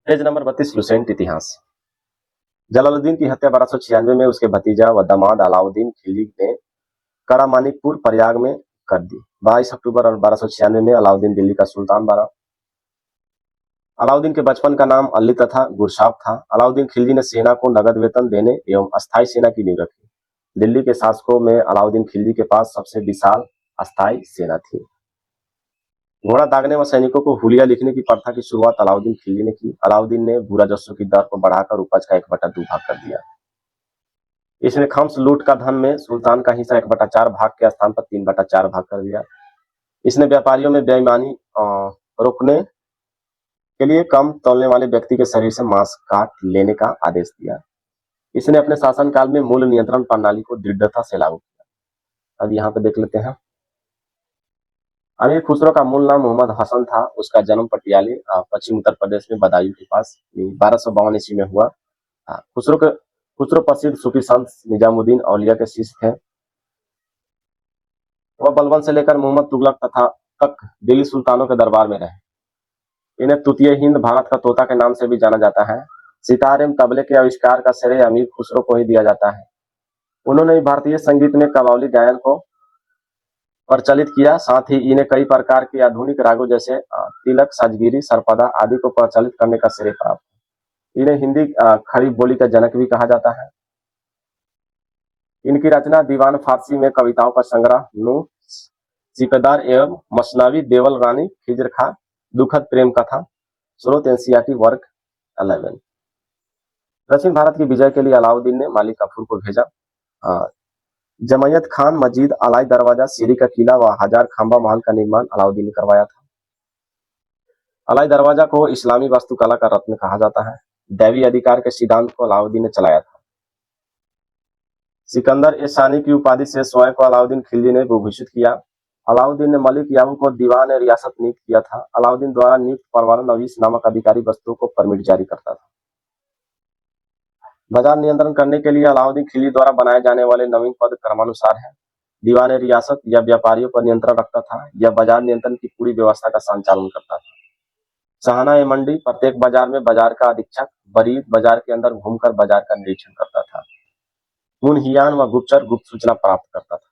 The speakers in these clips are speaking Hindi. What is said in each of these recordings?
पेज नंबर 32 लुसेंट इतिहास। जलालुद्दीन की हत्या 1296 में उसके भतीजा व दामाद अलाउद्दीन खिलजी ने करामानिकपुर प्रयाग में कर दी। 22 अक्टूबर और 1296 में अलाउद्दीन दिल्ली का सुल्तान बना। अलाउद्दीन के बचपन का नाम अली तथा गुरसाब था। अलाउद्दीन खिलजी ने सेना को नगद वेतन देने एवं अस्थायी सेना की नींव रखी। दिल्ली के शासकों में अलाउद्दीन खिलजी के पास सबसे विशाल अस्थायी सेना थी। घोड़ा दागने व सैनिकों को हुलिया लिखने की प्रथा की शुरुआत अलाउद्दीन खिलजी ने की। अलाउद्दीन ने भूरा जस्सों की दर को बढ़ाकर उपज का 1/2 भाग कर दिया। इसने खम्स लूट का धन में सुल्तान का हिस्सा 1/4 भाग के स्थान पर 3/4 भाग कर दिया। इसने व्यापारियों में बेईमानी रोकने के लिए कम तौलने वाले व्यक्ति के शरीर से मांस काट लेने का आदेश दिया। इसने अपने शासनकाल में मूल्य नियंत्रण प्रणाली को दृढ़ता से लागू किया। अब यहाँ पे देख लेते हैं। अमीर खुसरो का मूल नाम मोहम्मद हसन था। उसका जन्म पटियाली पश्चिम उत्तर प्रदेश में बदायूं के पास 1252 ईस्वी में हुआ। खुसरो प्रसिद्ध सूफी संत निजामुद्दीन औलिया के शिष्य थे। वह बलबन से लेकर मोहम्मद तुगलक तक दिल्ली सुल्तानों के दरबार में रहे। इन्हें तुतीय हिंद, भारत का तोता के नाम से भी जाना जाता है। सितार एवं तबले के आविष्कार का श्रेय अमीर खुसरो को ही दिया जाता है। उन्होंने भारतीय संगीत में कव्वाली गायन को प्रचलित किया। साथ ही इन्हें कई प्रकार के आधुनिक रागों जैसे तिलक, साजगिरी, सरपदा आदि को प्रचलित करने का श्रेय प्राप्त है। इन्हें हिंदी खड़ी बोली का जनक भी कहा जाता है। इनकी रचना दीवान फारसी में कविताओं का संग्रह, नूह, सिकदार एवं मसनावी, देवल रानी, खिजर खां, दुखद प्रेम कथा, स्रोत एनसीईआरटी वर्क 11। दक्षिण भारत की विजय के लिए अलाउद्दीन ने मालिक काफूर को भेजा। जमयत खान, मस्जिद, अलाई दरवाजा, सीरी का किला व हजार खंबा महल का निर्माण अलाउद्दीन ने करवाया था। अलाई दरवाजा को इस्लामी वास्तुकला का रत्न कहा जाता है। दैवी अधिकार के सिद्धांत को अलाउद्दीन ने चलाया था। सिकंदर ए शानी की उपाधि से स्वयं को अलाउद्दीन खिलजी ने विभूषित किया। अलाउद्दीन ने मलिक याकूब को दीवान रियासत नियुक्त किया था। अलाउद्दीन द्वारा नियुक्त परवाना नवीस नामक अधिकारी वस्तुओं को परमिट जारी करता था। बाजार नियंत्रण करने के लिए अलाउद्दीन खिलजी द्वारा बनाए जाने वाले नवीन पद क्रमानुसार है। दीवान रियासत या व्यापारियों पर नियंत्रण रखता था या बाजार नियंत्रण की पूरी व्यवस्था का संचालन करता था। शाहना ए मंडी, प्रत्येक बाजार में बाजार का अधीक्षक बरीद बाजार के अंदर घूमकर बाजार का निरीक्षण करता था। मुनहियान व गुप्तचर गुप्त सूचना प्राप्त करता था।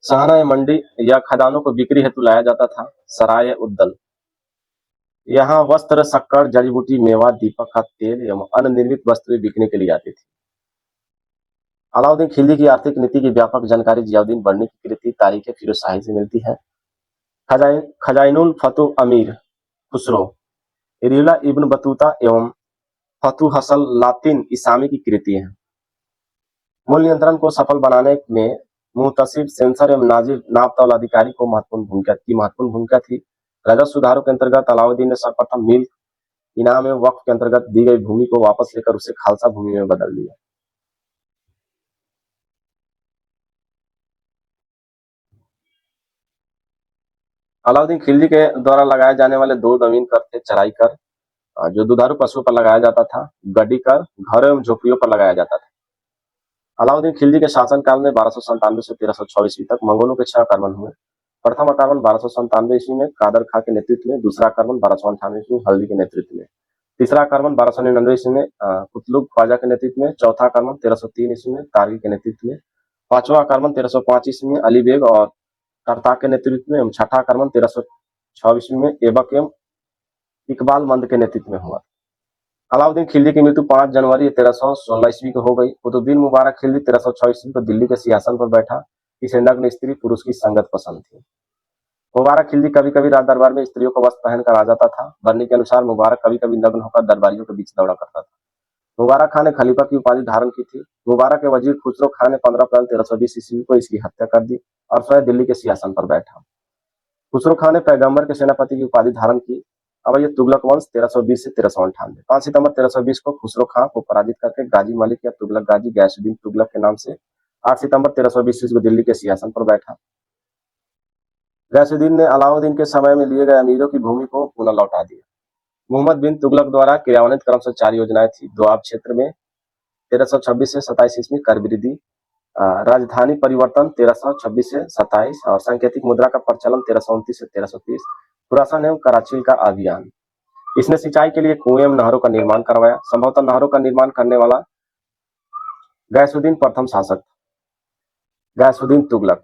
शाहना ए मंडी या खदानों को बिक्री हेतु लाया जाता था। सराय उद्दल, यहाँ वस्त्र, शक्कर, जड़ी बूटी, मेवा, दीपक का तेल एवं अन्य निर्मित वस्तुएं बिकने के लिए आती थी। अलाउद्दीन खिलजी की आर्थिक नीति की व्यापक जानकारी जियाउद्दीन बर्नी की कृति तारीख फिरोज शाही से मिलती है। खजाइनुल फतुह अमीर खुसरो, रिला इब्न बतूता एवं फतुह हसल लातिन इसामी की कृति है। मूल्य नियंत्रण को सफल बनाने में मुहतसिब, सेंसर एवं नाजिर नापतौल अधिकारी को महत्वपूर्ण भूमिका थी। राजस्व सुधारों के अंतर्गत अलाउद्दीन ने सर्वप्रथम मिल्क इनाम एवं वक्फ के अंतर्गत दी गई भूमि को वापस लेकर उसे खालसा भूमि में बदल दिया। अलाउद्दीन खिलजी के द्वारा लगाए जाने वाले 2 नवीन कर थे। चराई कर, जो दुधारू पशुओं पर लगाया जाता था। गड्डी कर, घरों एवं झोपड़ियों पर लगाया जाता था। अलाउद्दीन खिलजी के शासनकाल में 1297 से 1324 ईस्वी तक मंगोलों के 6 आक्रमण हुए। प्रथम आक्रमण 1297 ईस्वी में कादर खां के नेतृत्व में, दूसरा आक्रमण 1298 ईस्वी में हल्दी के नेतृत्व में, तीसरा आक्रमण 1299 ईस्वी में कुतलुग ख्वाजा के नेतृत्व में, चौथा आक्रमण 1303 ईस्वी में कारगिल के नेतृत्व में, पांचवा आक्रमण 1305 ईस्वी में अली बेग और तरताक के नेतृत्व में, छठा आक्रमण 1306 ईस्वी में ऐबक एवं इकबाल मंद के नेतृत्व में हुआ। अलाउद्दीन खिलजी की मृत्यु 5 जनवरी 1316 ईस्वी को हो गई। कुतुबुद्दीन मुबारक खिलजी 1306 ईस्वी को दिल्ली के सिंहासन पर बैठा। इसे नग्न स्त्री पुरुष की संगत पसंद थी। मुबारक खिलजी कभी कभी राज दरबार में स्त्रियों को वस्त्र पहनकर आ जाता था। बर्नी के अनुसार मुबारक कभी कभी नग्न होकर दरबारियों के बीच दौड़ा करता था। मुबारक खान ने खलीफा की उपाधि धारण की थी। मुबारक के वजीर खुसरो खान ने 15 अप्रैल 1320 ईस्वी को इसकी हत्या कर दी और स्वयं दिल्ली के सिंहासन पर बैठा। खुसरो खान ने पैगंबर के सेनापति की उपाधि धारण की। अब ये तुगलक वंश 1320 से 1398। 5 सितंबर 1320 को खुसरो खां को पराजित करके गाजी मलिक या तुगलक गाजी गयासुद्दीन तुगलक के नाम से 8 सितंबर 1320 ईस्वी को दिल्ली के सिंहासन पर बैठा। गयासुद्दीन ने अलाउद्दीन के समय में लिए गए अमीरों की भूमि को पुनः लौटा दिया। मोहम्मद बिन तुगलक द्वारा क्रियान्वित क्रम से 4 योजनाएं थी। दोआब क्षेत्र में 1326 से 27 ईस्वी कर वृद्धि, राजधानी परिवर्तन 1326 से 27 और सांकेतिक मुद्रा का प्रचलन 1329 से 1330, खुरासान एवं कराची का अभियान। इसने सिंचाई के लिए कुएं एवं नहरों का निर्माण करवाया। संभवतः नहरों का निर्माण करने वाला गैसुद्दीन प्रथम शासक गैसुद्दीन तुगलक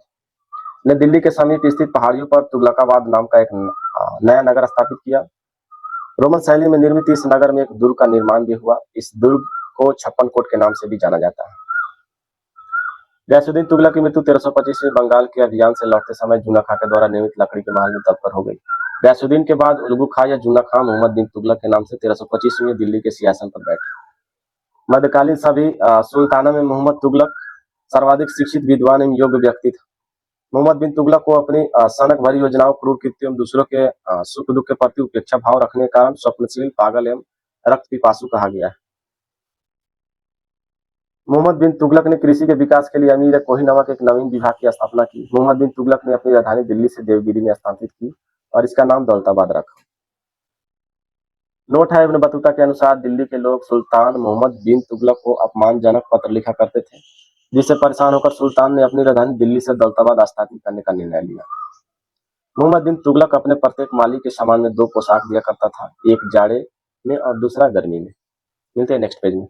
ने दिल्ली के समीप स्थित पहाड़ियों पर तुगलकाबाद नाम का एक नया नगर स्थापित किया। रोमन शैली में निर्मित इस नगर में एक दुर्ग का निर्माण भी हुआ। इस दुर्ग को छप्पन कोट के नाम से भी जाना जाता है। गैसुद्दीन तुगलक की मृत्यु 1325 में बंगाल के अभियान से लौटते समय जूना खां के द्वारा निर्मित लकड़ी के महल में दबकर हो गई। गैसुद्दीन के बाद उलगू खां या जूना खां मोहम्मद बिन तुगलक के नाम से 1325 में दिल्ली के सिंहासन पर बैठे। मध्यकालीन सभी सुल्तानों में मोहम्मद तुगलक सर्वाधिक शिक्षित, विद्वान एवं योग्य व्यक्ति थे। मोहम्मद बिन तुगलक को अपनी सनक भरी योजनाओं, क्रूर कृत्यों एवं दूसरों के सुख दुख के प्रति उपेक्षा भाव रखने के कारण स्वप्नशील, पागल एवं रक्त पिपासु कहा गया है। मोहम्मद बिन तुगलक ने कृषि के विकास के लिए अमीर कोही नामक एक नवीन विभाग की स्थापना की। मोहम्मद बिन तुगलक ने अपनी राजधानी दिल्ली से देवगिरी में स्थानांतरित की और इसका नाम दौलताबाद रखा। नोट है इब्न बतूता के अनुसार दिल्ली के लोग सुल्तान मोहम्मद बिन तुगलक को अपमानजनक पत्र लिखा करते थे, जिससे परेशान होकर सुल्तान ने अपनी राजधानी दिल्ली से दौलताबाद स्थापित करने का निर्णय लिया। मोहम्मद बिन तुगलक अपने प्रत्येक माली के सामान में 2 पोशाक दिया करता था, एक जाड़े में और दूसरा गर्मी में। मिलते हैं नेक्स्ट पेज में।